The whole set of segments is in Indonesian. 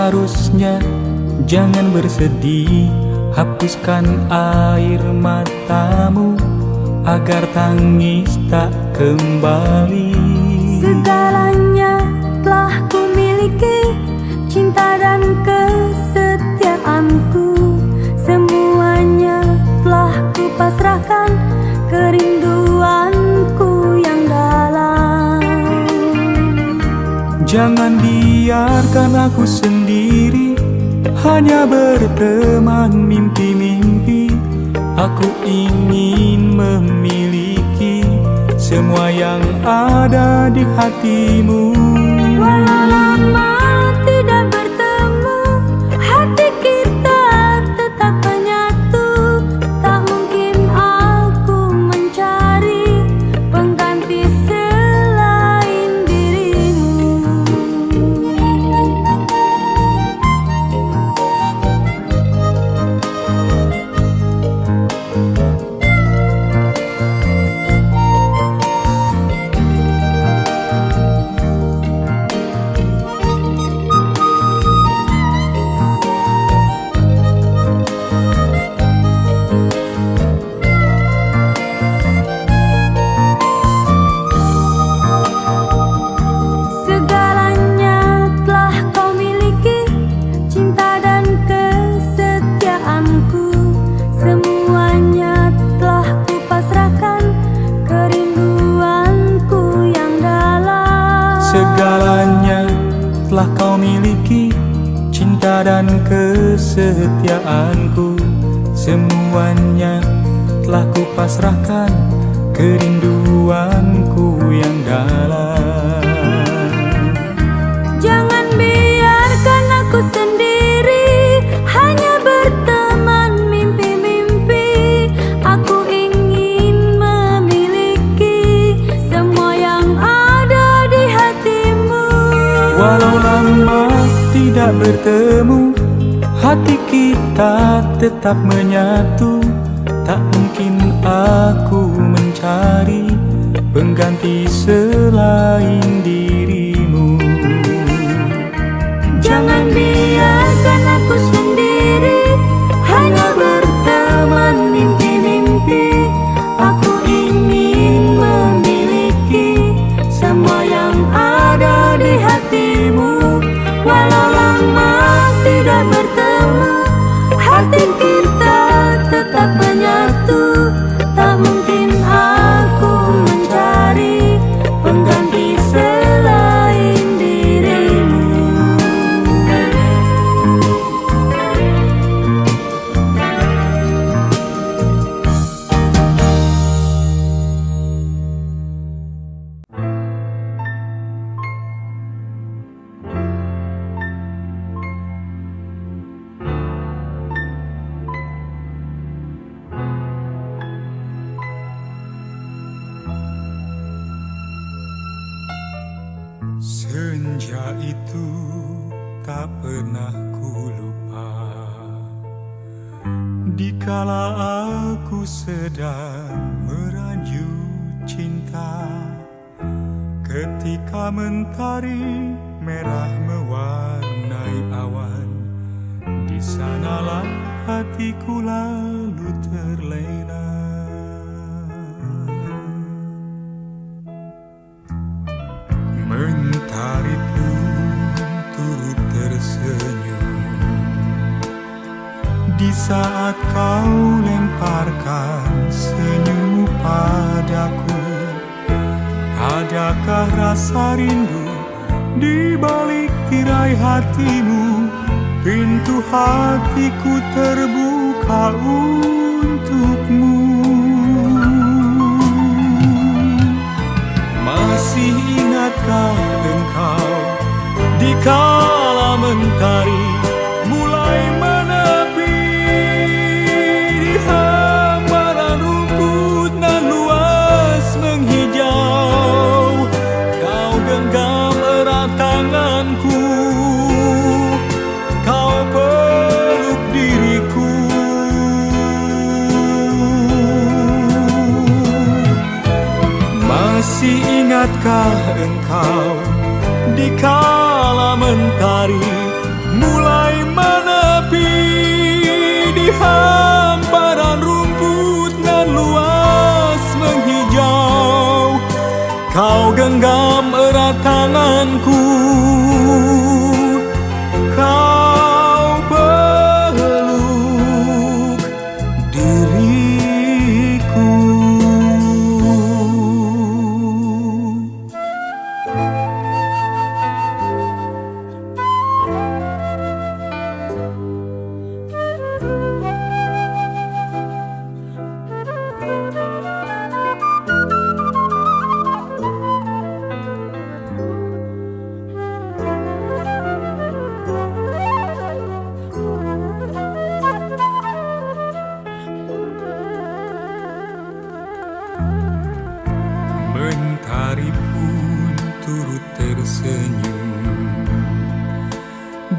Seharusnya jangan bersedih, hapuskan air matamu agar tangis tak kembali. Segalanya telah ku miliki, cinta dan kesetiaanku. Semuanya telah ku pasrahkan, kerinduanku yang dalam. Jangan biarkan aku sendiri, hanya berteman mimpi-mimpi. Aku ingin memiliki semua yang ada di hatimu. Walau lama tidak bertemu, hati kita tetap menyatu. Tak mungkin aku mencari pengganti selain dirimu. Segalanya telah kau miliki, cinta dan kesetiaanku. Semuanya telah ku pasrahkan, kerinduanku yang dalam. Segalanya telah kau miliki, cinta dan kesetiaanku. Semuanya telah ku pasrahkan, kerinduanku yang dalam. Jangan biarkan aku sendiri, hanya berteman mimpi-mimpi. Aku ingin memiliki semua yang ada di hatimu. Walau lama tidak bertemu, hati kita tetap menyatu. Tak mungkin aku mencari pengganti selain dirimu. Jangan biarkan aku sendiri, hanya berteman mimpi-mimpi. Aku ingin memiliki semua yang ada di hatimu. Walau lama tidak bertemu, hati kita tetap menyatu. Tak mungkin aku mencari pengganti selain dirimu. Senja itu tak pernah ku lupa, dikala aku sedang merajut cinta. Ketika mentari merah mewarnai awan, di sanalah hatiku lalu terlena. Mentari pun turut tersenyum di saat kau lemparkan senyummu padaku. Adakah rasa rindu di balik tirai hatimu? Pintu hatiku terbuka untukmu. Masih ingatkah engkau dikala mentari mulai menepi di hamparan rumput nan luas menghijau? Kau genggam erat tanganku, kau peluk diriku. Masih ingatkah engkau dikala mentari mulai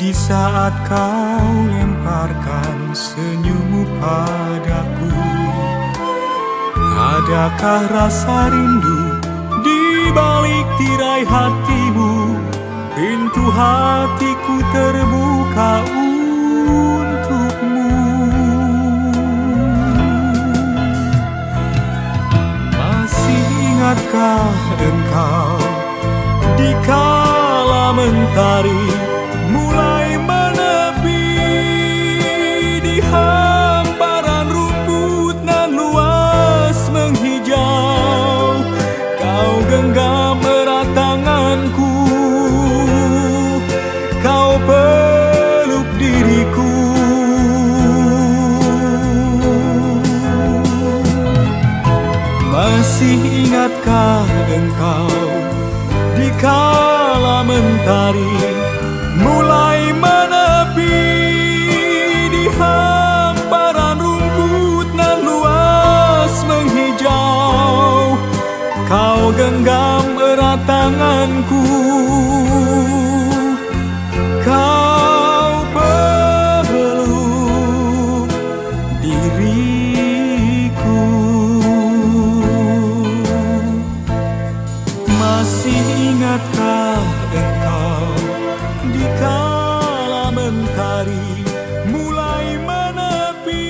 Di saat kau lemparkan senyummu padaku, adakah rasa rindu di balik tirai hatimu? Pintu hatiku terbuka untukmu. Masih ingatkah engkau di kala mentari mulai menepi di hamparan rumput nan luas menghijau? Kau genggam erat tanganku, kau peluk diriku. Masih ingatkah engkau di kala mentari mulai menepi di hamparan rumput nan luas menghijau? Kau genggam erat tanganku, kau peluk diriku. Masih ingatkah engkau di kala mentari mulai menepi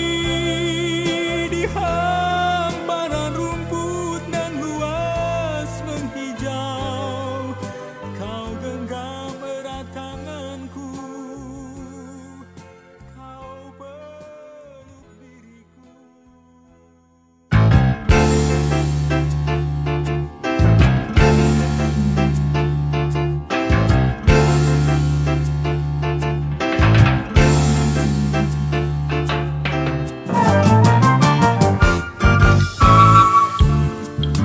di hamparan rumput nan luas menghijau? Kau genggam erat tanganku, kau peluk diriku.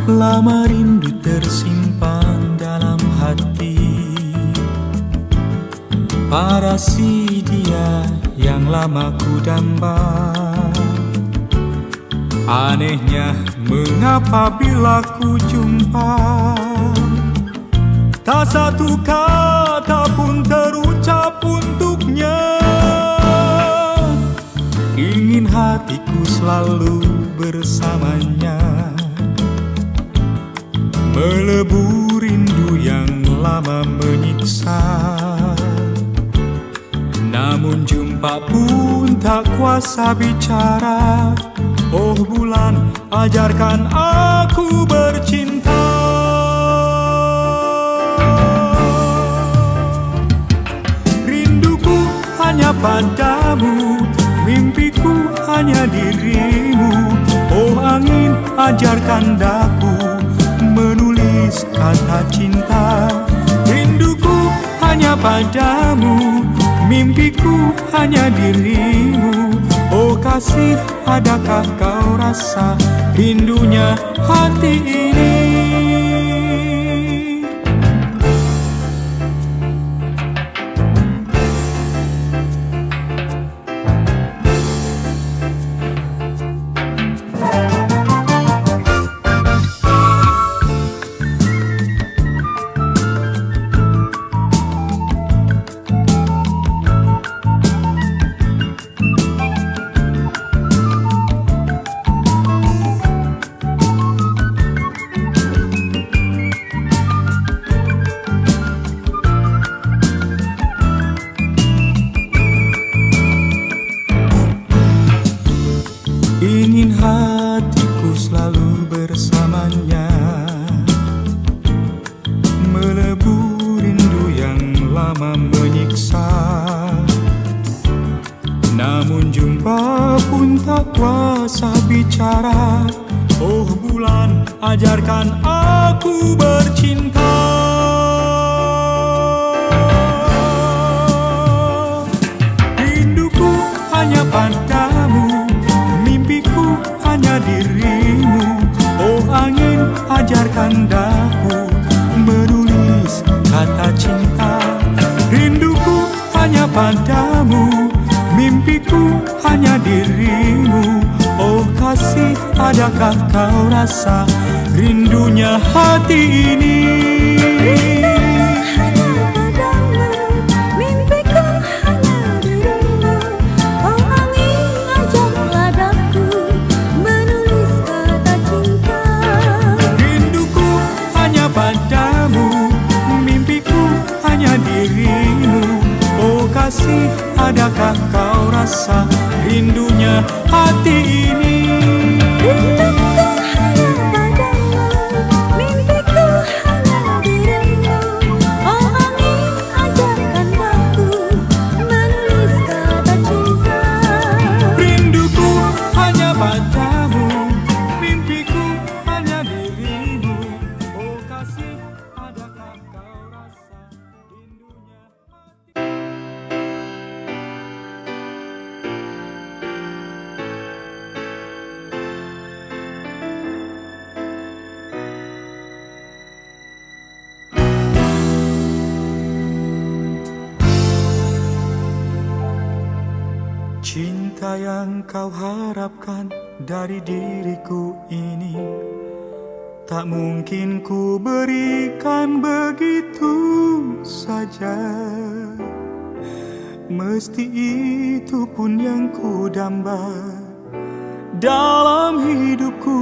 Lama rindu tersimpan dalam hati, para si dia yang lama ku damba. Anehnya mengapa bila ku jumpa, tak satu kata pun terucap untuknya. Ingin hatiku selalu bersamanya, melebur rindu yang lama menyiksa. Namun jumpa pun tak kuasa bicara. Oh bulan, ajarkan aku bercinta. Rinduku hanya padamu, mimpiku hanya dirimu. Oh angin, ajarkan daku menulis kata cinta. Rinduku hanya padamu, mimpiku hanya dirimu. Oh kasih, adakah kau rasa rindunya hati ini? Ingin hatiku selalu bersamanya, melebur rindu yang lama menyiksa. Namun jumpa pun tak kuasa bicara. Oh bulan, ajarkan aku bercinta. Rinduku hanya padamu, mimpiku hanya dirimu. Oh angin, ajarkan daku menulis kata cinta. Rinduku hanya padamu, mimpiku hanya dirimu. Oh kasih, adakah kau rasa rindunya hati ini? Hanya padamu, mimpiku kasih, adakah kau rasa rindunya hati ini? Rinduku hanya padamu, mimpiku hanya dirimu. Oh angin, ajarkan aku menulis kata cinta. Rinduku hanya padamu, mimpiku hanya dirimu. Oh kasih, adakah kau rasa rindunya hati? Cinta yang kau harapkan dari diriku ini tak mungkin ku berikan begitu saja. Mesti itu pun yang ku damba dalam hidupku.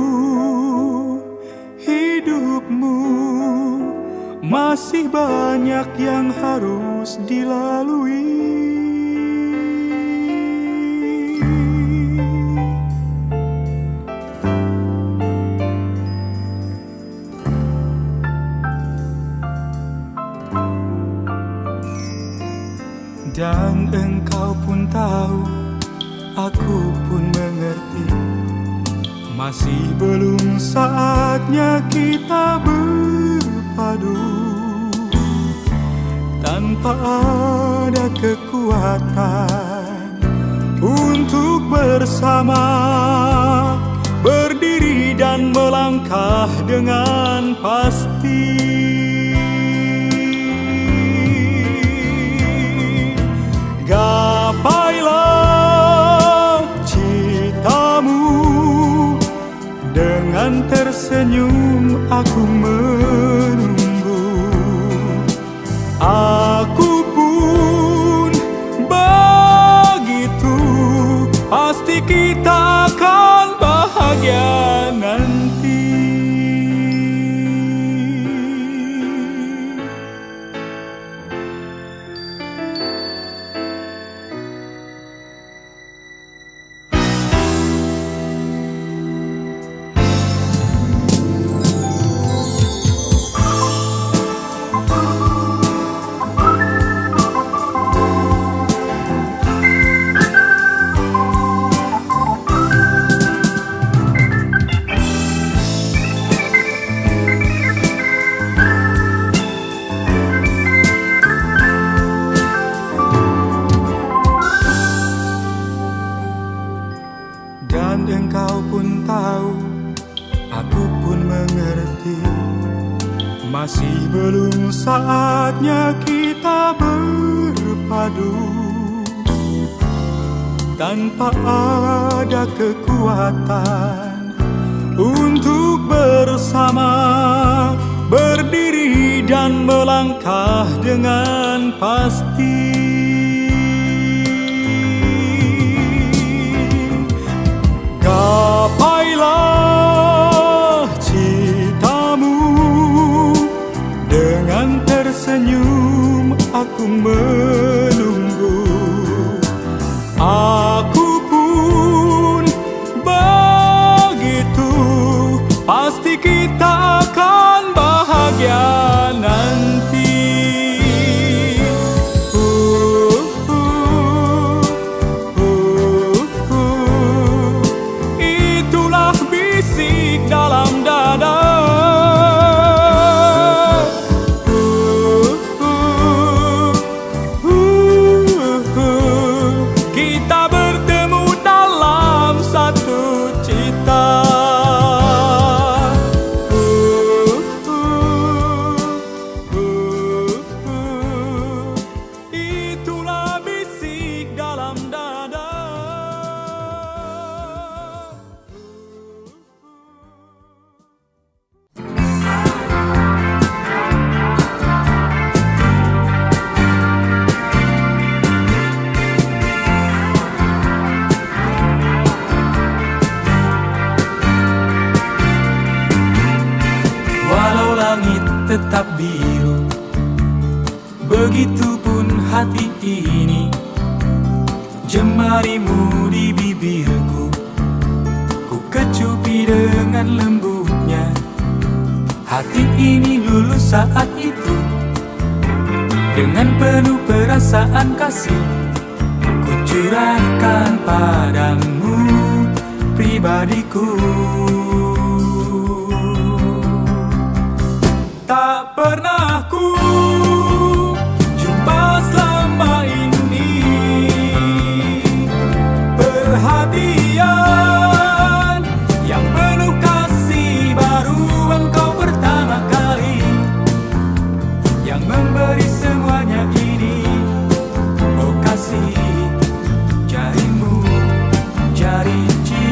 Hidupmu masih banyak yang harus dilalui. Dan engkau pun tahu, aku pun mengerti, masih belum saatnya kita berpadu. Tanpa ada kekuatan untuk bersama, berdiri dan melangkah dengan pasti. Gapailah citamu, dengan tersenyum aku menunggu. Aku pun begitu, pasti kita akan bahagia nanti. Dan engkau pun tahu, aku pun mengerti, masih belum saatnya kita berpadu. Tanpa ada kekuatan untuk bersama, berdiri dan melangkah dengan pasti. Gapailah citamu, dengan tersenyum aku menunggu. Aku pun begitu, pasti kita akan bahagia nanti. Dalam dada, kita bertemu dalam satu cita. Itulah bisik dalam dada. Tetap biru, begitupun hati ini. jarimu di bibirku, ku kecupi dengan lembutnya. Hati ini lulus saat itu, dengan penuh perasaan kasih, ku curahkan padamu pribadiku. Tak pernah ku jumpa selama ini perhatian yang penuh kasih, baru engkau pertama kali yang memberi semuanya ini. Oh kasih, jarimu, jari cintaku.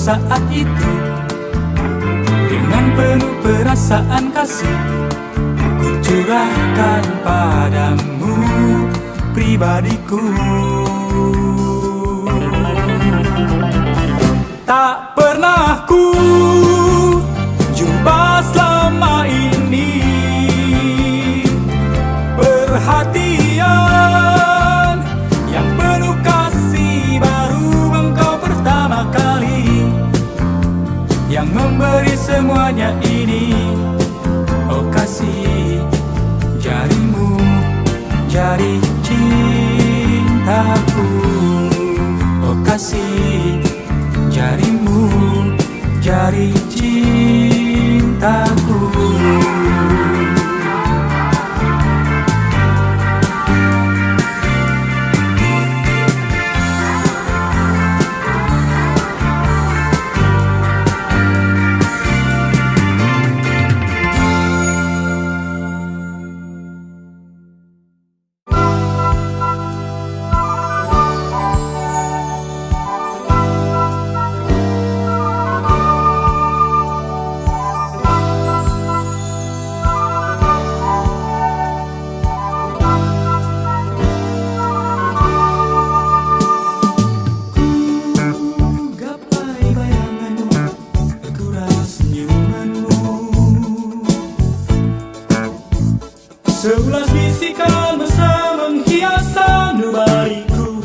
Saat itu, dengan penuh perasaan kasih, ku curahkan padamu pribadiku. Tak pernah ku jumpa selama ini perhatian yang penuh kasih, baru engkau pertama kali yang memberi semuanya ini. Oh kasih, jarimu, jari cintaku. Oh kasih, jarimu, jari cintaku. Sebulan bisikan mesra menghias sanubariku,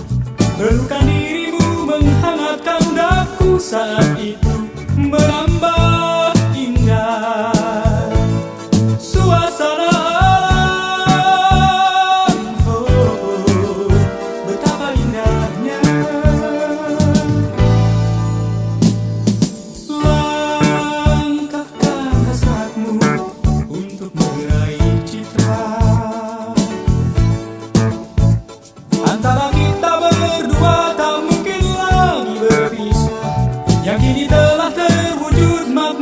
pelukan dirimu menghangatkan daku saat itu, menambah indah suasana alam. Oh, betapa indahnya langkahkan hasratmu untuk meraih citra. Antara kita berdua tak mungkin lagi berpisah, yang kini telah terwujud makna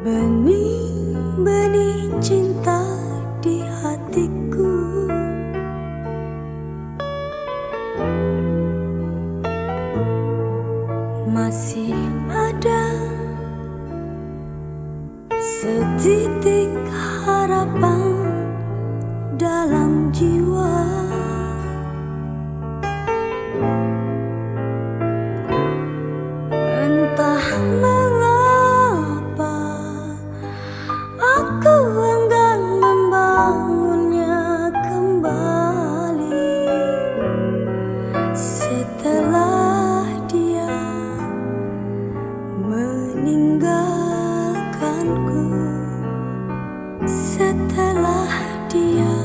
benih-benih cinta di hatiku. Masih ada setitik harapan dalam jiwa. Entah mengapa aku enggan membangunnya kembali setelah dia meninggalkanku, setelah dia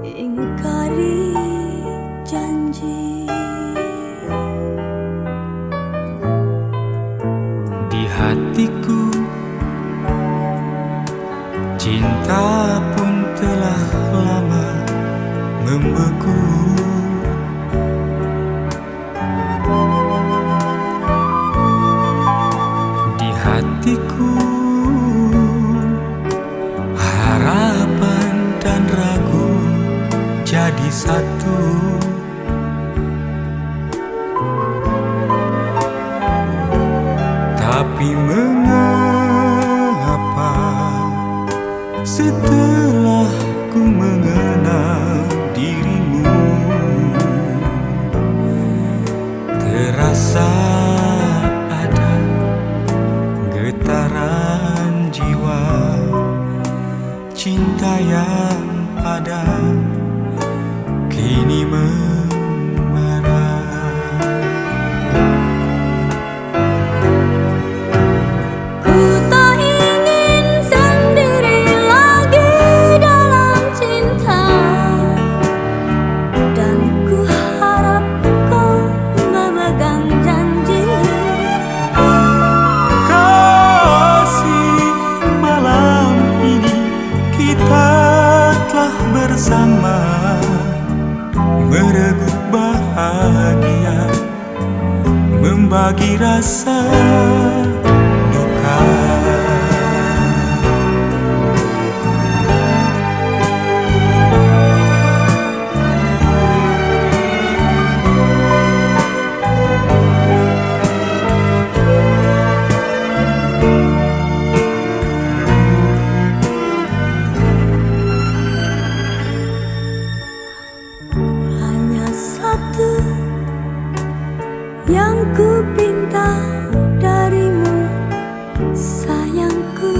ingkari janji. Di hatiku cinta pun telah lama membeku. Di hatiku harapan dan ragu jadi satu. Tapi mengapa setelah ku mengenal dirimu, terasa ada getaran jiwa, cinta yang ada kini membara. Ku tak ingin sendiri lagi dalam cinta, dan ku harap kau memegang janji. Kasih, malam ini kita telah bersama, merebut bahagia, membagi rasa duka. Hanya satu yang ku pinta darimu, sayangku.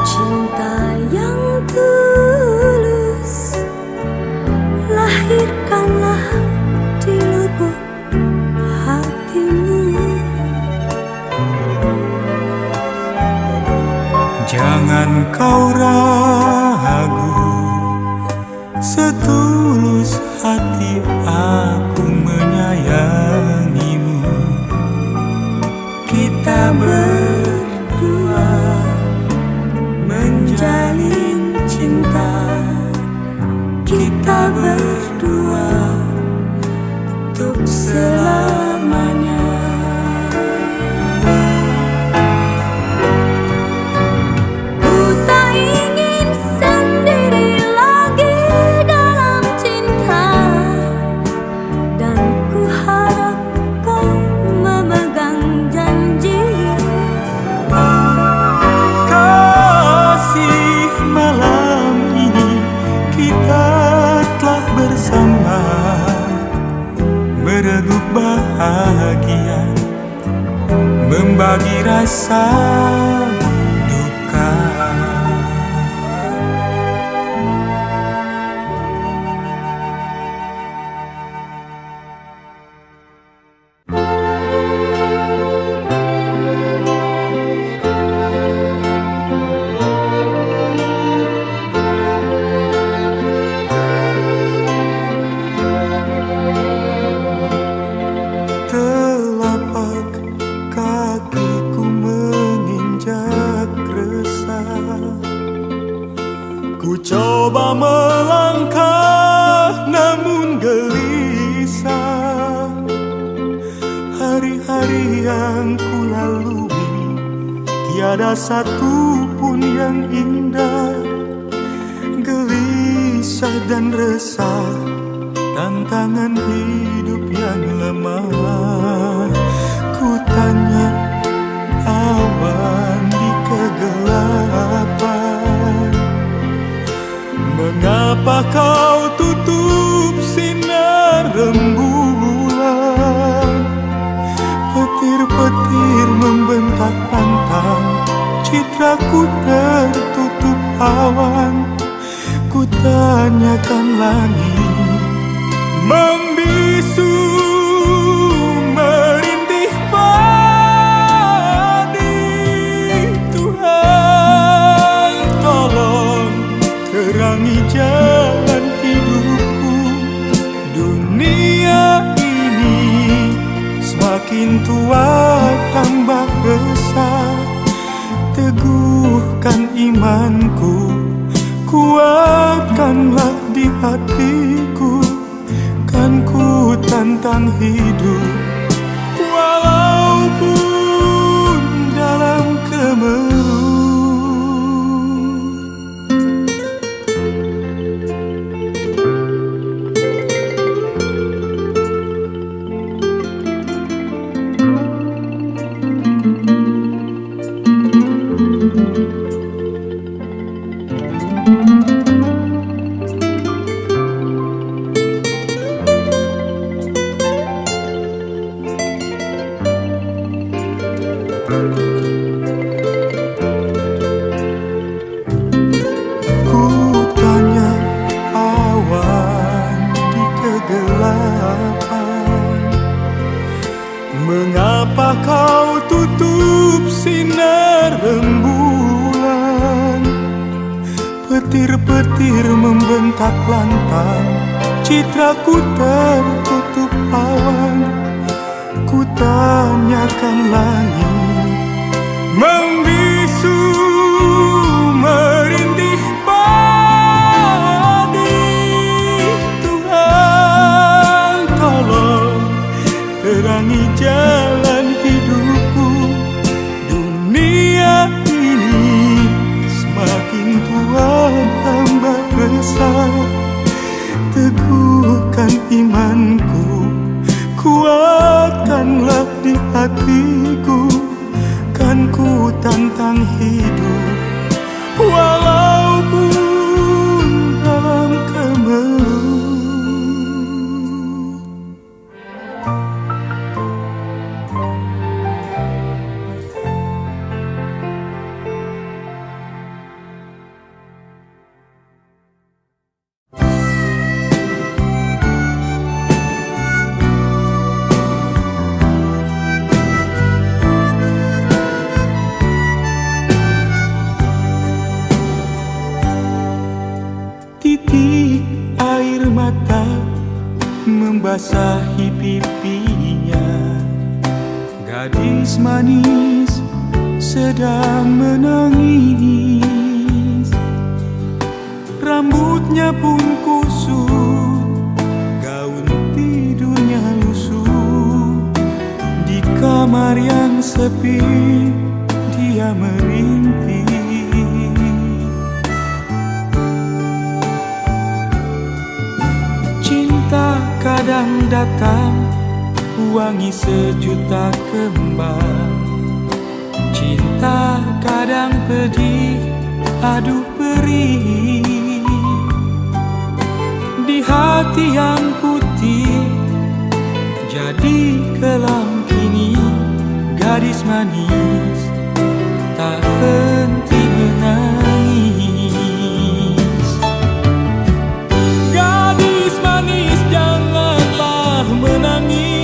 Cinta yang tulus, lahirkanlah di lubuk hatimu. Jangan kau ragu, setulus hati aku menyayangimu. Kita berdua menjalin cinta, kita berdua untuk selamanya. Ku tak ingin sendiri lagi dalam cinta, dan ku harap kau memegang janji. Kasih, malam ini kita telah bersama, meregup bahagia, membagi rasa duka. Telapak kakiku menginjak hari-hari yang ku lalui, tiada satu pun yang indah. Gelisah dan resah, tantangan hidup yang lemah. Ku tanya awan di kegelapan, mengapa kau tutup sinar rembulan? Petir-petir membentak pantang, citraku tertutup awan. Ku tanyakan langit, membisu merintih padi. Tuhan tolong terangi jalan hidupku. Dunia ini semakin tua tambah besar. Teguhkan imanku, kuatkanlah di hatiku. Kan ku tantang hidup walaupun dalam kemeru. Ku tanya awan di kegelapan, mengapa kau tutup sinar rembulan? Petir-petir membentak lantang, citraku tertutup awan. Ku tanyakan langit, membisu merintih padi. Tuhan tolong terangi jalan hidupku. Dunia ini semakin tua tambah resah. Teguhkan imanku, kuatkanlah di hatiku. Kan ku tantang hidup walaupun dalam kemeru. Titik air mata membasahi pipinya. Gadis manis sedang menangis. Rambutnya pun kusut, gaun tidurnya lusuh. Di kamar yang sepi dia merintih. Kadang datang wangi sejuta kembang. Cinta kadang pedih, aduh perih. Di hati yang putih jadi kelam kini. Gadis manis tak henti menangis. Gadis manis janganlah menangis.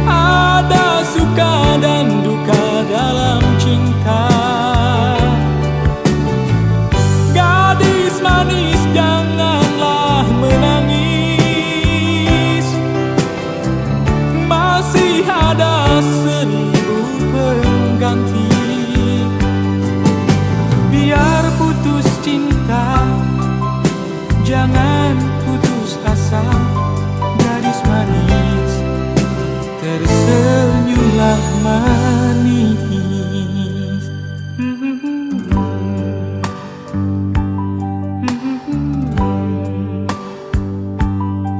Ada suka dan duka dalam cinta. Gadis manis janganlah menangis. Masih ada 1000 pengganti. Biar putus cinta, jangan putus asa. Gadis manis manis.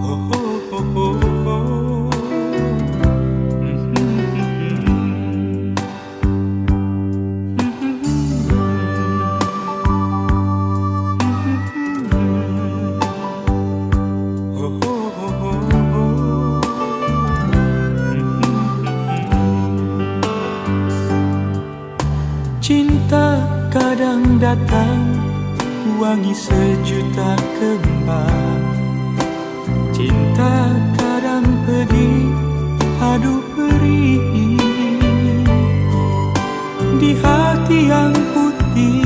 Oh, oh, oh, oh, oh. Cinta kadang datang, wangi sejuta kembang. Cinta kadang pergi, aduh perih. Di hati yang putih,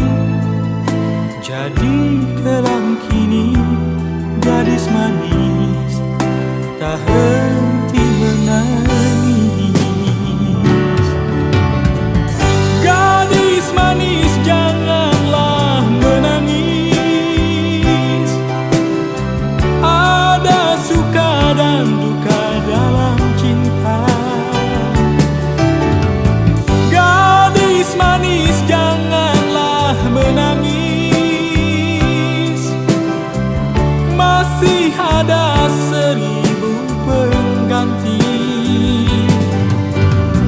jadi kelam kini. Gadis manis, tak henti menangis. Gadis manis, janganlah menangis. Ada suka dan duka dalam cinta. Gadis manis, janganlah menangis. Masih ada 1000 pengganti.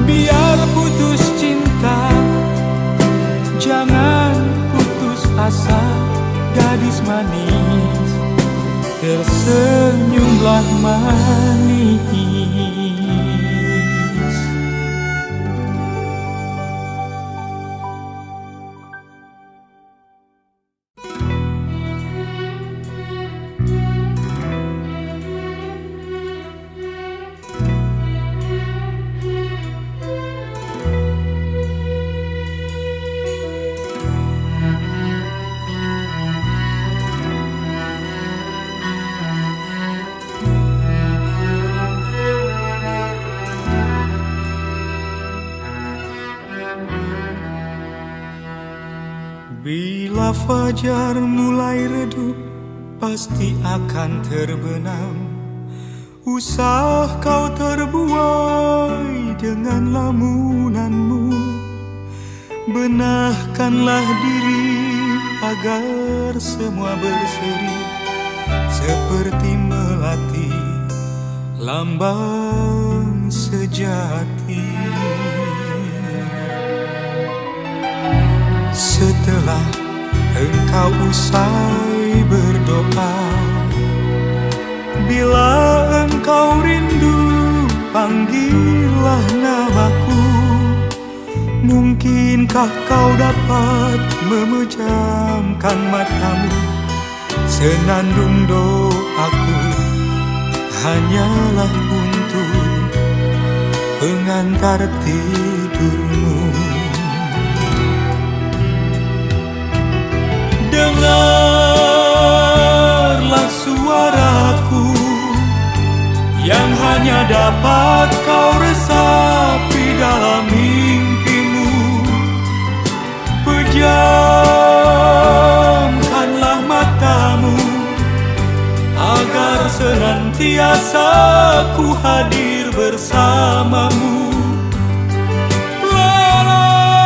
Biar putus cinta, jangan putus asa. Gadis manis, tersenyumlah manis. Bila fajar mulai redup, pasti akan terbenam. Usah kau terbuai dengan lamunanmu. Benahkanlah diri agar semua berseri, seperti melati lambang sejati. Setelah engkau usai berdoa, bila engkau rindu, panggillah namaku. Mungkinkah kau dapat memejamkan matamu? Senandung doaku hanyalah untuk pengantar tidurmu. Dengarlah suaraku yang hanya dapat kau resapi dalam mimpimu. Pejamkanlah matamu agar senantiasa ku hadir bersamamu. Lelapkanlah,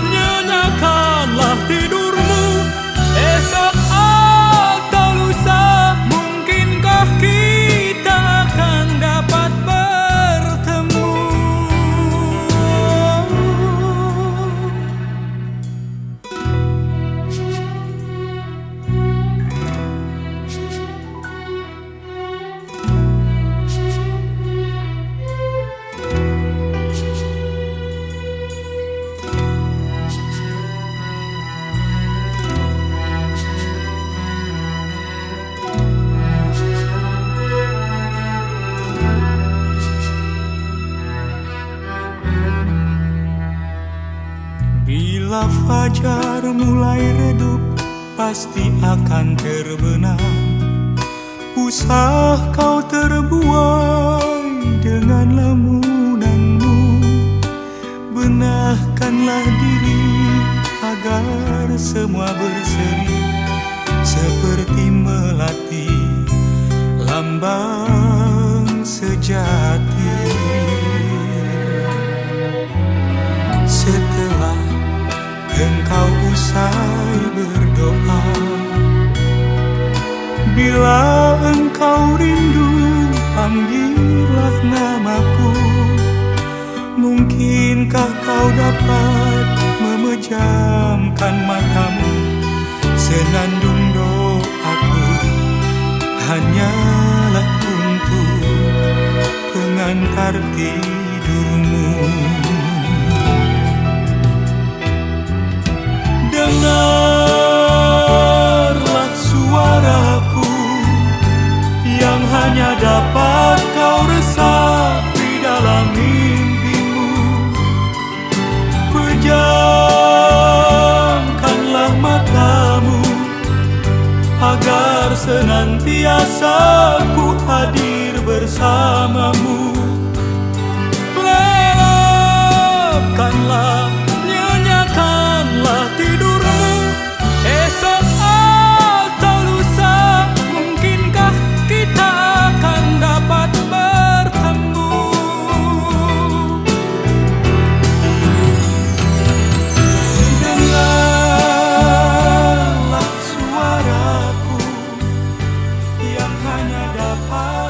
nyenyakanlah tidurmu. Esok atau lusa, mungkinkah kita akan dapat bertemu? Bila fajar mulai redup, pasti akan terbenam. Usah kau terbuai dengan lamunanmu. Benahkanlah diri agar semua berseri, seperti melati lambang sejati. usai berdoa. Bila engkau rindu, panggillah namaku. Mungkinkah kau dapat memejamkan matamu? Senandung doaku hanyalah untuk pengantar tidurmu. Dengarlah suaraku yang hanya dapat kau resapi dalam mimpimu. Pejamkanlah matamu agar senantiasa ku hadir bersamamu. Lelapkanlah, nyenyakanlah tidurmu. Esok atau lusa, mungkinkah kita akan dapat bertemu? Dengarlah suaraku yang hanya dapat